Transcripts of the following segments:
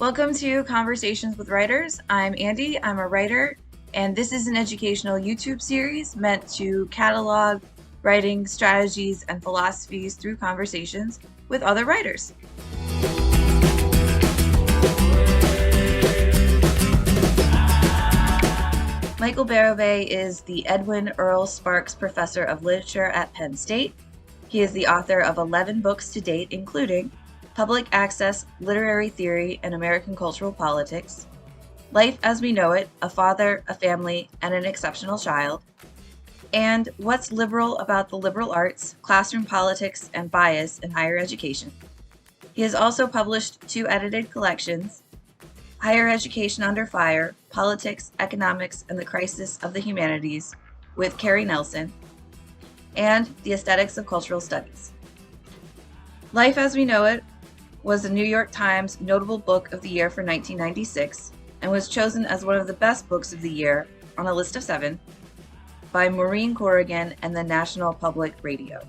Welcome to Conversations with Writers. I'm Andy, I'm a writer, and this is an educational YouTube series meant to catalog writing strategies and philosophies through conversations with other writers. Michael Bérubé is the Edwin Earl Sparks Professor of Literature at Penn State. He is the author of 11 books to date, including Public Access, Literary Theory, and American Cultural Politics, Life as We Know It, A Father, a Family, and an Exceptional Child, and What's Liberal About the Liberal Arts, Classroom Politics, and Bias in Higher Education. He has also published 2 edited collections, Higher Education Under Fire, Politics, Economics, and the Crisis of the Humanities with Carrie Nelson, and The Aesthetics of Cultural Studies. Life as We Know It was the New York Times Notable Book of the Year for 1996 and was chosen as one of the best books of the year on a list of 7 by Maureen Corrigan and the National Public Radio.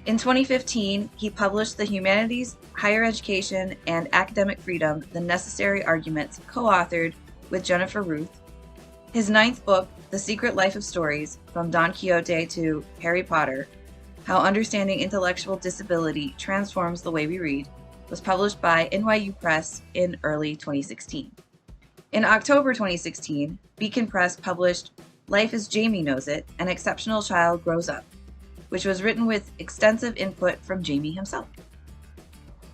In 2015, he published The Humanities, Higher Education, and Academic Freedom, The Necessary Arguments, co-authored with Jennifer Ruth. His 9th book, The Secret Life of Stories, From Don Quixote to Harry Potter, How Understanding Intellectual Disability Transforms the Way We Read, was published by NYU Press in early 2016. In October 2016, Beacon Press published Life as Jamie Knows It, An Exceptional Child Grows Up, which was written with extensive input from Jamie himself.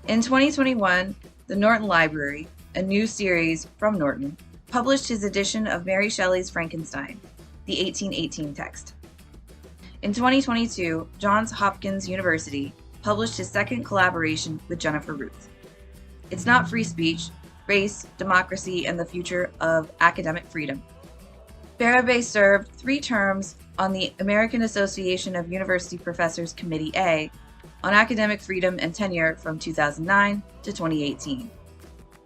In 2021, the Norton Library, a new series from Norton, published his edition of Mary Shelley's Frankenstein, the 1818 text. In 2022, Johns Hopkins University published his 2nd collaboration with Jennifer Ruth. It's Not Free Speech, Race, Democracy, and the Future of Academic Freedom. Bérubé served 3 terms on the American Association of University Professors Committee A on academic freedom and tenure from 2009 to 2018.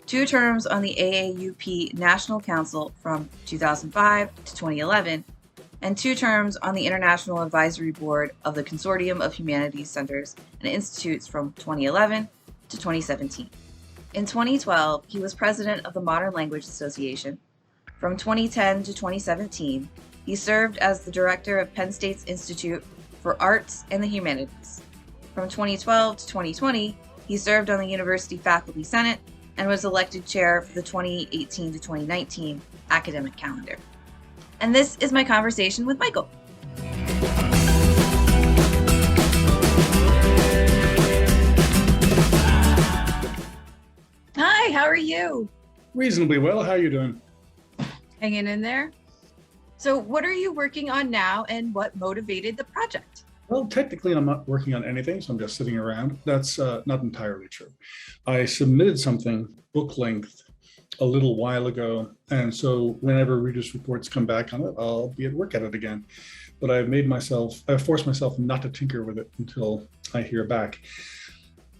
2 terms on the AAUP National Council from 2005 to 2011, and 2 terms on the International Advisory Board of the Consortium of Humanities Centers and Institutes from 2011 to 2017. In 2012, he was president of the Modern Language Association. From 2010 to 2017, he served as the director of Penn State's Institute for Arts and the Humanities. From 2012 to 2020, he served on the University Faculty Senate and was elected chair for the 2018 to 2019 academic calendar. And this is my conversation with Michael. Hi, how are you? Reasonably well. How are you doing? Hanging in there. So what are you working on now and what motivated the project? Well, technically, I'm not working on anything, so I'm just sitting around. That's not entirely true. I submitted something book length a little while ago, and so whenever readers' reports come back on it, I'll be at work at it again. But I've forced myself not to tinker with it until I hear back.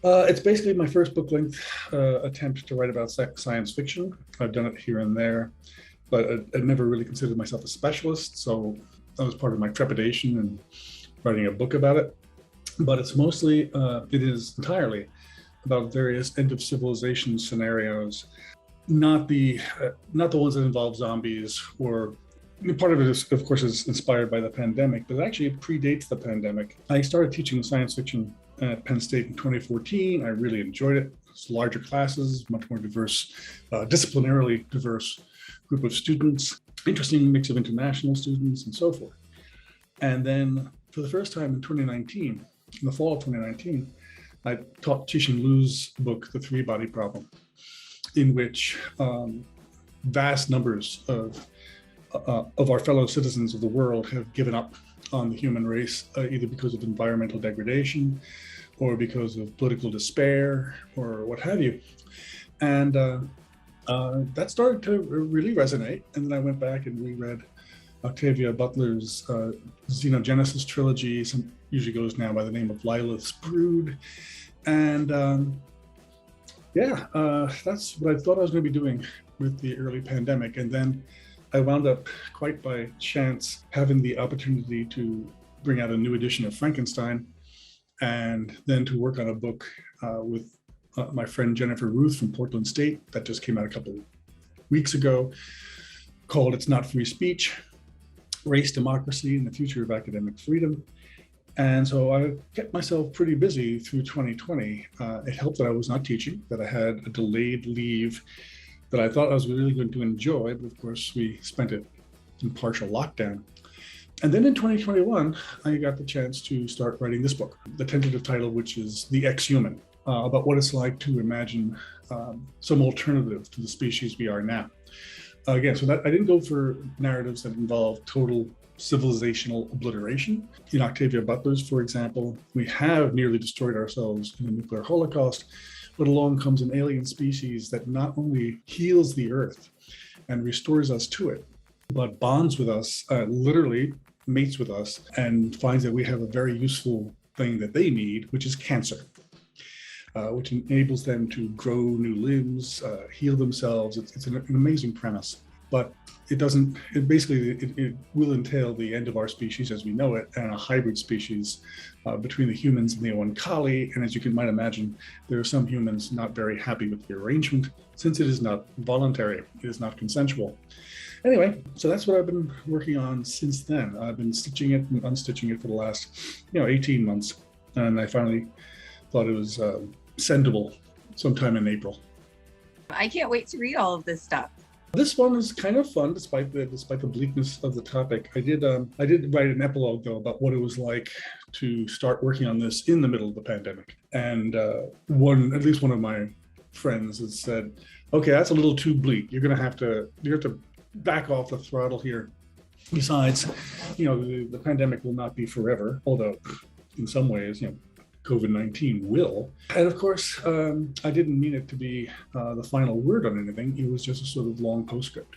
It's basically my first book length attempt to write about science fiction. I've done it here and there, but I never really considered myself a specialist, so that was part of my trepidation in writing a book about it. But it's mostly, it is entirely about various end of civilization scenarios. Not the ones that involve zombies, or part of it is, of course, is inspired by the pandemic, but actually it predates the pandemic. I started teaching science fiction at Penn State in 2014. I really enjoyed it. It's larger classes, much more diverse, disciplinarily diverse group of students, interesting mix of international students and so forth. And then for the first time in 2019, in the fall of 2019, I taught Cixin Liu's book, The Three-Body Problem, in which vast numbers of our fellow citizens of the world have given up on the human race, either because of environmental degradation or because of political despair or what have you. And that started to really resonate. And then I went back and reread Octavia Butler's Xenogenesis trilogy, usually goes now by the name of Lilith's Brood. And that's what I thought I was going to be doing with the early pandemic. And then I wound up, quite by chance, having the opportunity to bring out a new edition of Frankenstein, and then to work on a book with my friend Jennifer Ruth from Portland State, that just came out a couple of weeks ago, called It's Not Free Speech, Race, Democracy, and the Future of Academic Freedom. And so I kept myself pretty busy through 2020. It helped that I was not teaching, that I had a delayed leave that I thought I was really going to enjoy, but of course we spent it in partial lockdown. And then in 2021, I got the chance to start writing this book, the tentative title, which is The Ex-Human, about what it's like to imagine some alternative to the species we are now. Again, so that I didn't go for narratives that involve total civilizational obliteration. In Octavia Butler's, for example, we have nearly destroyed ourselves in a nuclear holocaust, but along comes an alien species that not only heals the earth and restores us to it, but bonds with us, literally mates with us, and finds that we have a very useful thing that they need, which is cancer, which enables them to grow new limbs, heal themselves. It's an amazing premise. But it will entail the end of our species as we know it, and a hybrid species between the humans and the Oankali. And as you might imagine, there are some humans not very happy with the arrangement, since it is not voluntary, it is not consensual. Anyway, so that's what I've been working on since then. I've been stitching it and unstitching it for the last 18 months. And I finally thought it was sendable sometime in April. I can't wait to read all of this stuff. This one is kind of fun, despite the bleakness of the topic. I did write an epilogue though about what it was like to start working on this in the middle of the pandemic. And at least one of my friends has said, "Okay, that's a little too bleak. You have to back off the throttle here. Besides, the pandemic will not be forever, although in some ways, COVID-19 will." And of course, I didn't mean it to be the final word on anything. It was just a sort of long postscript.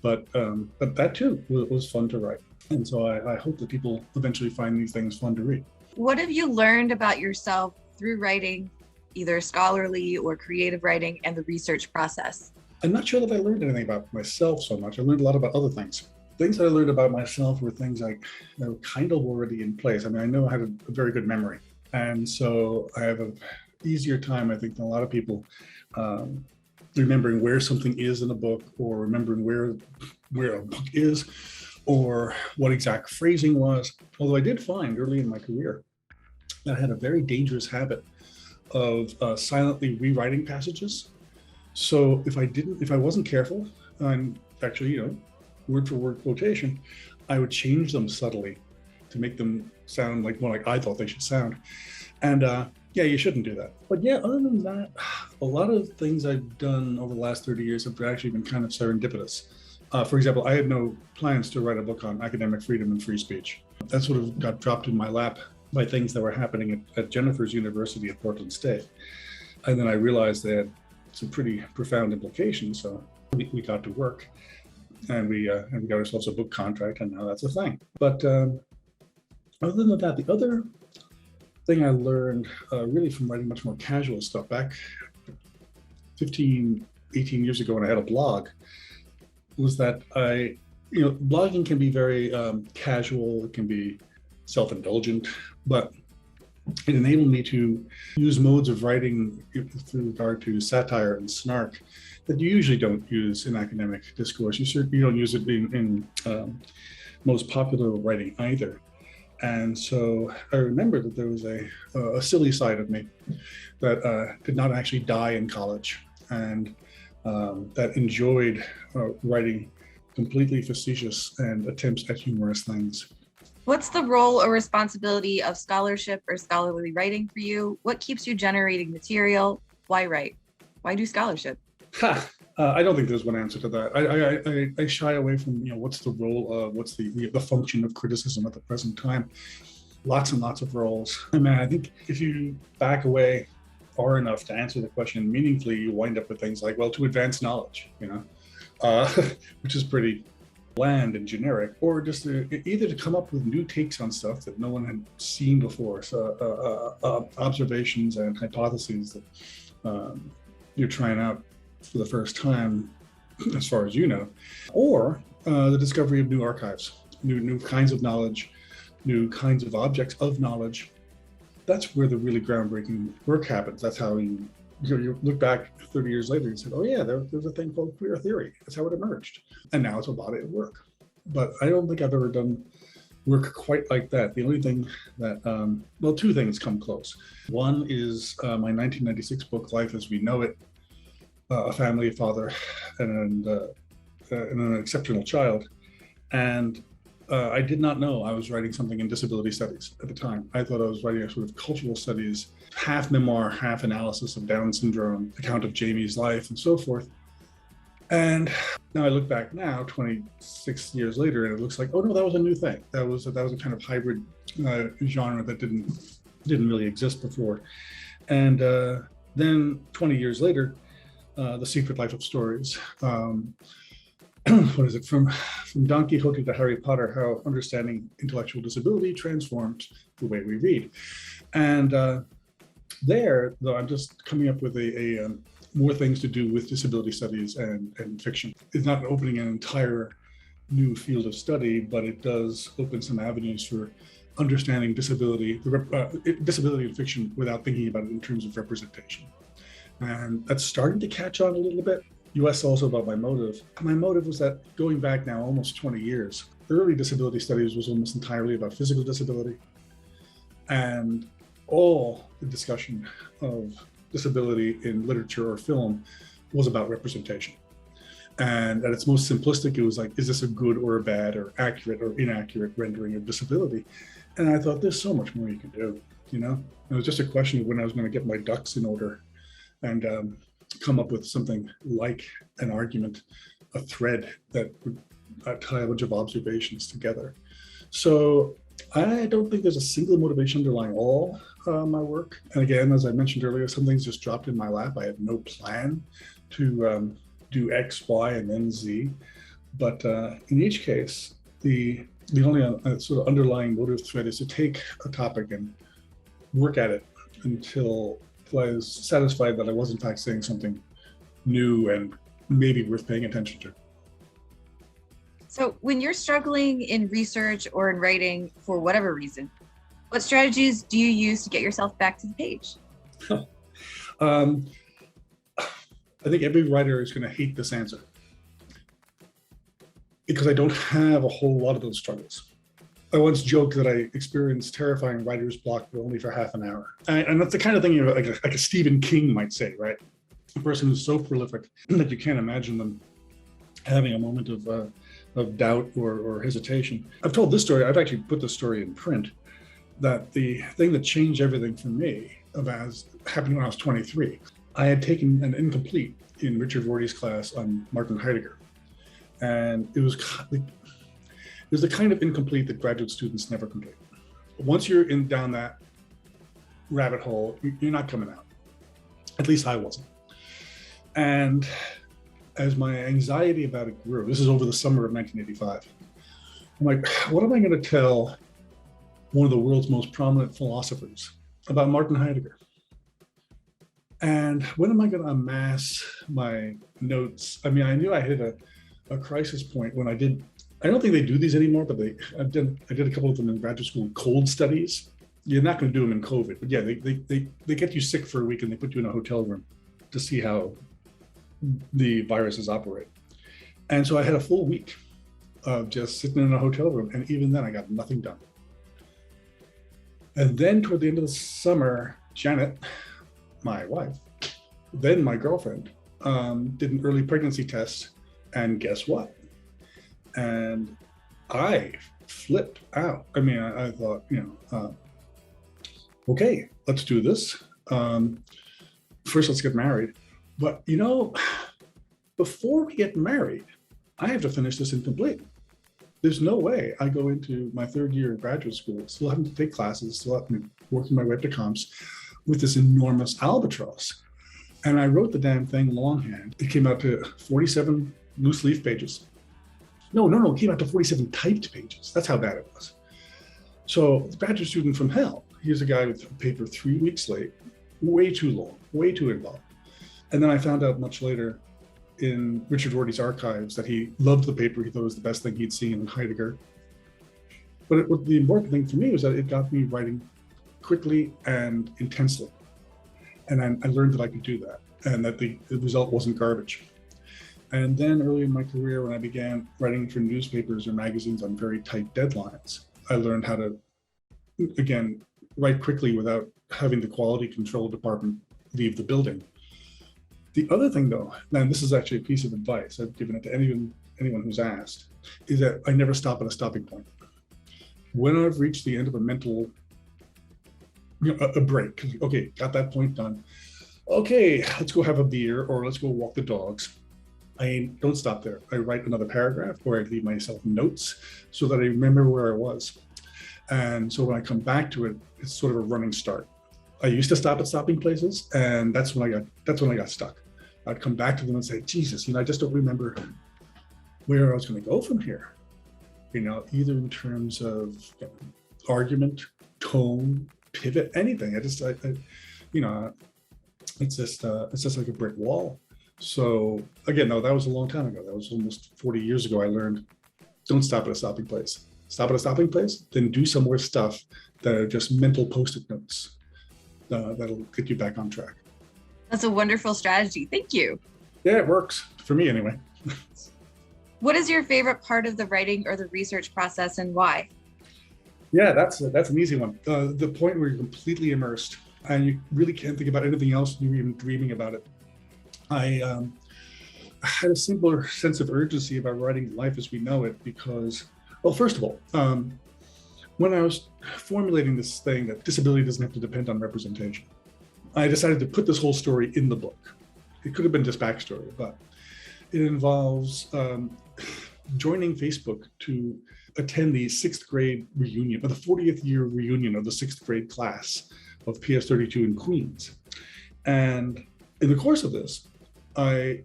But that too was fun to write. And so I hope that people eventually find these things fun to read. What have you learned about yourself through writing, either scholarly or creative writing, and the research process? I'm not sure that I learned anything about myself so much. I learned a lot about other things. Things that I learned about myself were things that were kind of already in place. I mean, I know I had a very good memory. And so I have an easier time, I think, than a lot of people remembering where something is in a book, or remembering where a book is, or what exact phrasing was. Although I did find early in my career that I had a very dangerous habit of silently rewriting passages. So if I wasn't careful, and actually, word for word quotation, I would change them subtly to make them sound more like I thought they should sound. And you shouldn't do that. But other than that, a lot of things I've done over the last 30 years have actually been kind of serendipitous. For example, I had no plans to write a book on academic freedom and free speech. That sort of got dropped in my lap by things that were happening at Jennifer's University at Portland State. And then I realized they had some pretty profound implications. So we got to work, and we got ourselves a book contract, and now that's a thing. But other than that, the other thing I learned really from writing much more casual stuff back 15, 18 years ago when I had a blog was that blogging can be very casual, it can be self-indulgent, but it enabled me to use modes of writing with regard to satire and snark that you usually don't use in academic discourse. You don't use it in most popular writing either. And so I remember that there was a silly side of me that did not actually die in college, and that enjoyed writing completely facetious and attempts at humorous things. What's the role or responsibility of scholarship or scholarly writing for you? What keeps you generating material? Why write? Why do scholarship? I don't think there's one answer to that. I shy away from, what's the role of, what's the function of criticism at the present time. Lots and lots of roles. I mean, I think if you back away far enough to answer the question meaningfully, you wind up with things like, well, to advance knowledge, which is pretty bland and generic, or just either to come up with new takes on stuff that no one had seen before. So observations and hypotheses that you're trying out for the first time, as far as you know, or the discovery of new archives, new kinds of knowledge, new kinds of objects of knowledge. That's where the really groundbreaking work happens. That's how you you look back 30 years later and said, oh yeah, there's a thing called queer theory. That's how it emerged. And now it's a body of work. But I don't think I've ever done work quite like that. The only thing that, well, two things come close. One is my 1996 book, Life as We Know It, a family, a father, and an exceptional child. And I did not know I was writing something in disability studies at the time. I thought I was writing a sort of cultural studies, half memoir, half analysis of Down syndrome, account of Jamie's life and so forth. And now I look back now, 26 years later, and it looks like, oh no, that was a new thing. That was a kind of hybrid genre that didn't really exist before. And then 20 years later, The Secret Life of Stories. What is it, from Don Quixote to Harry Potter, how understanding intellectual disability transforms the way we read. And there, though, I'm just coming up with a more things to do with disability studies and fiction. It's not opening an entire new field of study, but it does open some avenues for understanding disability in fiction without thinking about it in terms of representation. And that's starting to catch on a little bit. You asked also about my motive. My motive was that going back now almost 20 years, early disability studies was almost entirely about physical disability. And all the discussion of disability in literature or film was about representation. And at its most simplistic, it was like, is this a good or a bad or accurate or inaccurate rendering of disability? And I thought, there's so much more you can do, you know? It was just a question of when I was going to get my ducks in order and come up with something like an argument, a thread that would tie a bunch of observations together. So I don't think there's a single motivation underlying all my work. And again, as I mentioned earlier, some things just dropped in my lap. I had no plan to do X, Y, and then Z. But in each case, the only sort of underlying motive thread is to take a topic and work at it until I was satisfied that I was in fact saying something new and maybe worth paying attention to. So when you're struggling in research or in writing for whatever reason, what strategies do you use to get yourself back to the page? I think every writer is going to hate this answer because I don't have a whole lot of those struggles. I once joked that I experienced terrifying writer's block, but only for half an hour. And that's the kind of thing like a Stephen King might say, right? A person who's so prolific that you can't imagine them having a moment of doubt or hesitation. I've told this story, I've actually put this story in print, that the thing that changed everything for me happened when I was 23. I had taken an incomplete in Richard Rorty's class on Martin Heidegger. And it was the kind of incomplete that graduate students never complete. Once you're down that rabbit hole, you're not coming out. At least I wasn't. And as my anxiety about it grew, this is over the summer of 1985, I'm like, what am I going to tell one of the world's most prominent philosophers about Martin Heidegger? And when am I going to amass my notes? I mean, I knew I hit a crisis point when I don't think they do these anymore, but I did a couple of them in graduate school, cold studies. You're not going to do them in COVID, but yeah, they get you sick for a week and they put you in a hotel room to see how the viruses operate. And so I had a full week of just sitting in a hotel room, and even then I got nothing done. And then toward the end of the summer, Janet, my wife, then my girlfriend, did an early pregnancy test, and guess what? And I flipped out. I mean, I thought, okay, let's do this. First, let's get married. But, before we get married, I have to finish this incomplete. There's no way I go into my third year of graduate school, still having to take classes, still having to working my way up to comps with this enormous albatross. And I wrote the damn thing longhand. It came out to 47 loose leaf pages. No, it came out to 47 typed pages. That's how bad it was. So the graduate student from hell, here's a guy with a paper 3 weeks late, way too long, way too involved. And then I found out much later in Richard Rorty's archives that he loved the paper. He thought it was the best thing he'd seen in Heidegger. But the important thing for me was that it got me writing quickly and intensely. And I learned that I could do that, and that the result wasn't garbage. And then early in my career, when I began writing for newspapers or magazines on very tight deadlines, I learned how to, again, write quickly without having the quality control department leave the building. The other thing, though, and this is actually a piece of advice I've given it to anyone who's asked, is that I never stop at a stopping point. When I've reached the end of a mental, a break, okay, got that point done. Okay, let's go have a beer or let's go walk the dogs. I don't stop there. I write another paragraph, or I leave myself notes so that I remember where I was. And so when I come back to it, it's sort of a running start. I used to stop at stopping places, and that's when I got stuck. I'd come back to them and say, Jesus, I just don't remember where I was going to go from here. Either in terms of argument, tone, pivot, anything. It's just like a brick wall. So again, no, that was a long time ago. That was almost 40 years ago. I learned, don't stop at a stopping place. Stop at a stopping place, then do some more stuff that are just mental Post-it notes that'll get you back on track. That's a wonderful strategy. Thank you. Yeah, it works for me anyway. What is your favorite part of the writing or the research process, and why? Yeah, that's an easy one. The point where you're completely immersed and you really can't think about anything else. You're even dreaming about it. I had a similar sense of urgency about writing Life as We Know It because, well, first of all, when I was formulating this thing that disability doesn't have to depend on representation, I decided to put this whole story in the book. It could have been just backstory, but it involves joining Facebook to attend the 6th grade reunion, or the 40th year reunion of the 6th grade class of PS32 in Queens. And in the course of this, I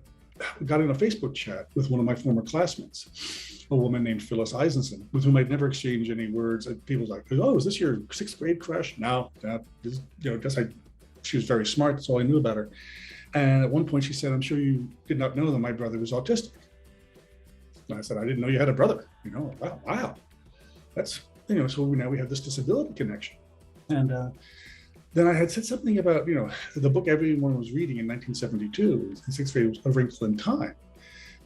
got in a Facebook chat with one of my former classmates, a woman named Phyllis Eisenson, with whom I'd never exchanged any words. And people were like, oh, is this your 6th grade crush? No, she was very smart. That's all I knew about her. And at one point she said, I'm sure you did not know that my brother was autistic. And I said, I didn't know you had a brother. Wow. That's, so now we have this disability connection. And then I had said something about, the book everyone was reading in 1972, in 6th grade, was A Wrinkle in Time.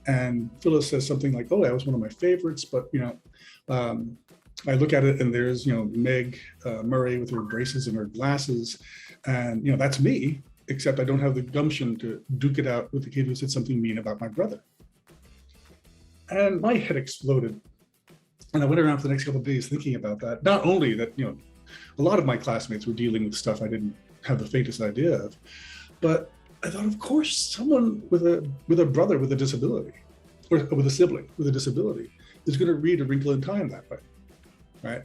And Phyllis says something like, oh, that was one of my favorites, but, I look at it and there's, Meg Murray with her braces and her glasses. And, that's me, except I don't have the gumption to duke it out with the kid who said something mean about my brother. And my head exploded. And I went around for the next couple of days thinking about that. Not only that, a lot of my classmates were dealing with stuff I didn't have the faintest idea of, but I thought, of course, someone with a brother with a disability, or with a sibling with a disability, is going to read A Wrinkle in Time that way, right?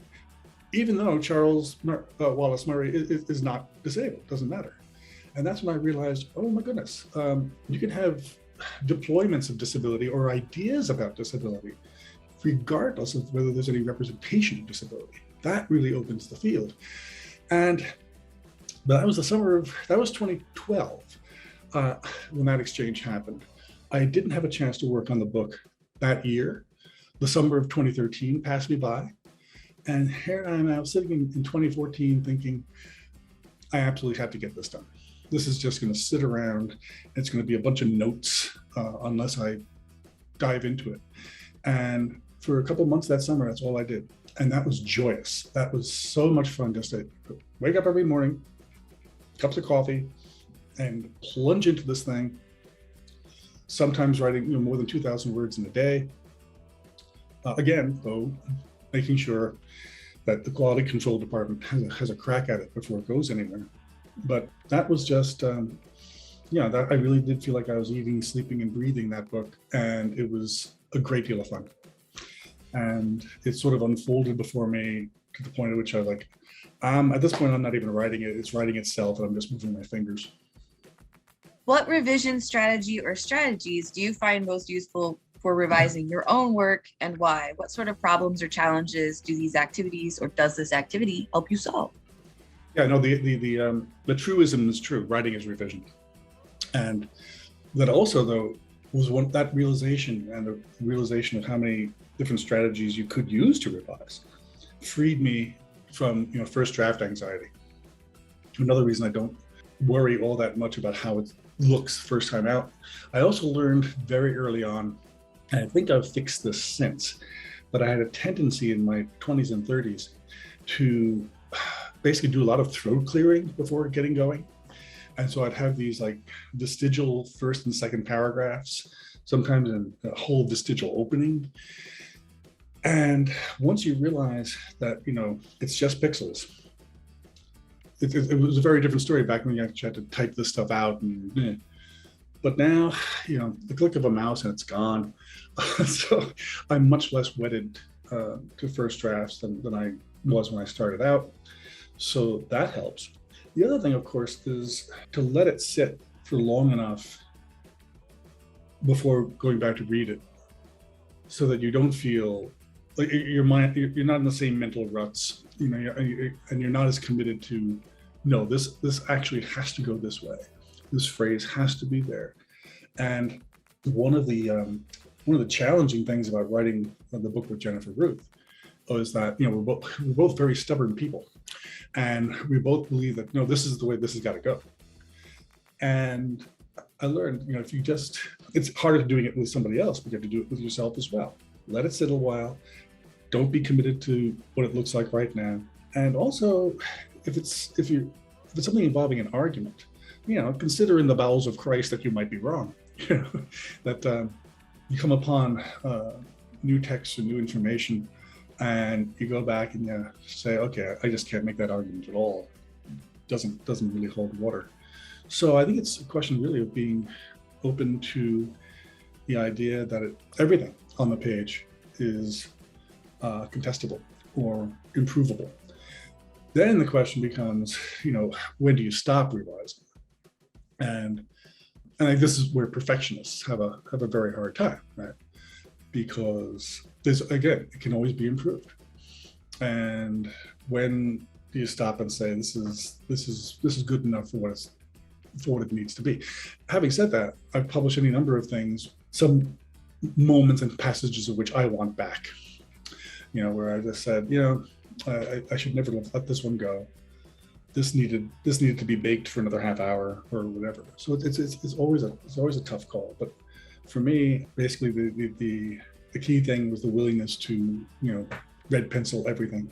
Even though Charles Wallace Murray is not disabled, doesn't matter. And that's when I realized, oh my goodness, you can have deployments of disability or ideas about disability, regardless of whether there's any representation of disability. That really opens the field. But that was 2012 when that exchange happened. I didn't have a chance to work on the book that year. The summer of 2013 passed me by. And here I am now sitting in 2014 thinking, I absolutely have to get this done. This is just going to sit around. It's going to be a bunch of notes unless I dive into it. And for a couple of months that summer, that's all I did. And that was joyous. That was so much fun, just to wake up every morning, cups of coffee, and plunge into this thing. Sometimes writing more than 2,000 words in a day. Again, though, making sure that the quality control department has a crack at it before it goes anywhere. But that was just, that I really did feel like I was eating, sleeping, and breathing that book. And it was a great deal of fun. And it sort of unfolded before me to the point at which I was like, at this point, I'm not even writing it. It's writing itself, and I'm just moving my fingers. What revision strategy or strategies do you find most useful for revising your own work, and why? What sort of problems or challenges do these activities, or does this activity help you solve? Yeah, no, the truism is true. Writing is revision. And that also, though, was that realization, and the realization of how many different strategies you could use to revise freed me from first draft anxiety. Another reason I don't worry all that much about how it looks first time out. I also learned very early on, and I think I've fixed this since, but I had a tendency in my 20s and 30s to basically do a lot of throat clearing before getting going. And so I'd have these like vestigial first and second paragraphs, sometimes in a whole vestigial opening. And once you realize that, it's just pixels, it was a very different story back when you actually had to type this stuff out. But now, the click of a mouse and it's gone. So I'm much less wedded to first drafts than I was when I started out. So that helps. The other thing, of course, is to let it sit for long enough before going back to read it, so that you don't feel like your mind, you're not in the same mental ruts, and you're not as committed to, no, this actually has to go this way. This phrase has to be there. And one of the challenging things about writing the book with Jennifer Ruth is that we're both very stubborn people, and we both believe that no, this is the way this has got to go. And I learned, if you just, it's harder doing it with somebody else, but you have to do it with yourself as well. Let it sit a while. Don't be committed to what it looks like right now. And also, if it's something involving an argument, consider in the bowels of Christ that you might be wrong. That you come upon new texts or new information, and you go back and you say, okay, I just can't make that argument at all. Doesn't really hold water. So I think it's a question really of being open to the idea that everything on the page is contestable or improvable. Then the question becomes, when do you stop revising? And I think this is where perfectionists have a very hard time, right? Because it can always be improved. And when do you stop and say this is good enough for what it needs to be? Having said that, I've published any number of things, some moments and passages of which I want back. Where I just said, I should never have let this one go. This needed to be baked for another half hour or whatever. So it's always a tough call. But for me, basically the key thing was the willingness to red pencil everything.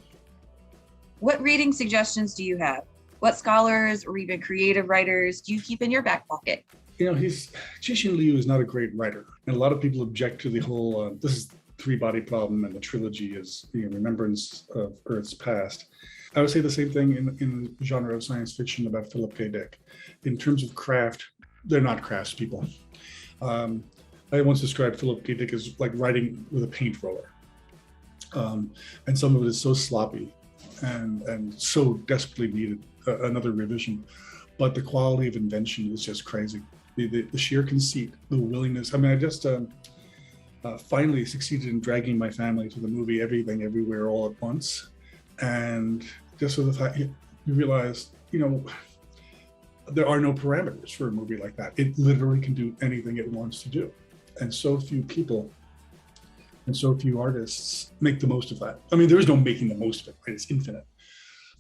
What reading suggestions do you have? What scholars or even creative writers do you keep in your back pocket? Cixin Liu is not a great writer, and a lot of people object to the whole this is three-body problem, and the trilogy is Remembrance of Earth's Past. I would say the same thing in the genre of science fiction about Philip K. Dick. In terms of craft, they're not craftspeople. I once described Philip K. Dick as like writing with a paint roller. And some of it is so sloppy and so desperately needed another revision. But the quality of invention is just crazy. The sheer conceit, the willingness. I mean, I just finally succeeded in dragging my family to the movie Everything Everywhere All at Once. And just so the fact you realize, there are no parameters for a movie like that. It literally can do anything it wants to do. And so few people and so few artists make the most of that. I mean, there is no making the most of it, right? It's infinite.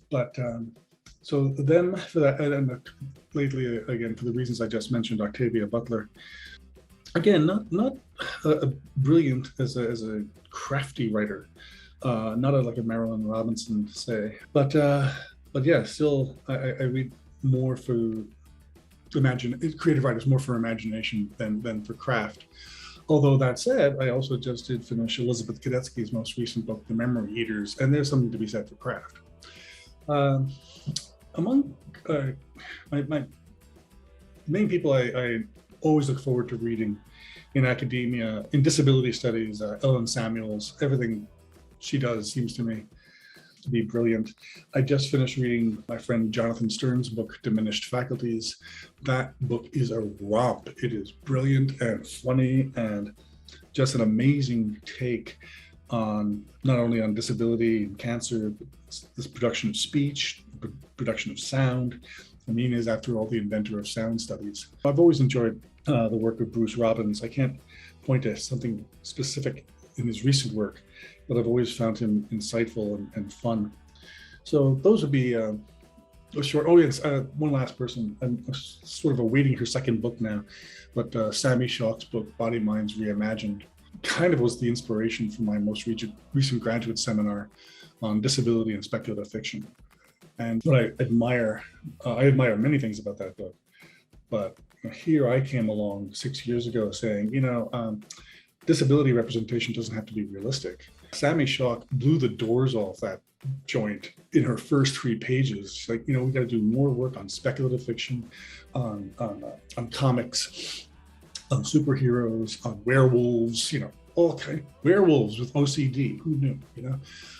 But so them for that, and lately, again, for the reasons I just mentioned, Octavia Butler. Again, not brilliant as a crafty writer, not like a Marilyn Robinson, say, but yeah, still I read more for creative writers, more for imagination than for craft. Although that said, I also just did finish Elizabeth Kadetsky's most recent book, The Memory Eaters, and there's something to be said for craft. Among my main people I always look forward to reading in academia, in disability studies, Ellen Samuels, everything she does seems to me to be brilliant. I just finished reading my friend Jonathan Stern's book, Diminished Faculties. That book is a romp. It is brilliant and funny and just an amazing take on not only on disability and cancer, but this production of speech, production of sound. Amin is, after all, the inventor of sound studies. I've always enjoyed the work of Bruce Robbins. I can't point to something specific in his recent work, but I've always found him insightful and fun. So those would be Sure. Oh, yes. One last person. I'm sort of awaiting her second book now, but Sammy Shock's book, Body Minds Reimagined, kind of was the inspiration for my most recent graduate seminar on disability and speculative fiction. And what I admire many things about that book, but here I came along 6 years ago saying, disability representation doesn't have to be realistic. Sammy Shock blew the doors off that joint in her first 3 pages. Like, we got to do more work on speculative fiction, on comics, on superheroes, on werewolves, all kind of werewolves with OCD. Who knew,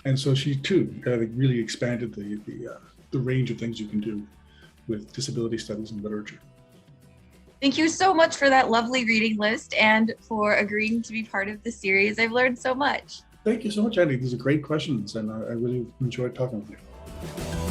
And so she too really expanded the range of things you can do with disability studies and literature. Thank you so much for that lovely reading list and for agreeing to be part of the series. I've learned so much. Thank you so much, Andy. These are great questions, and I really enjoyed talking with you.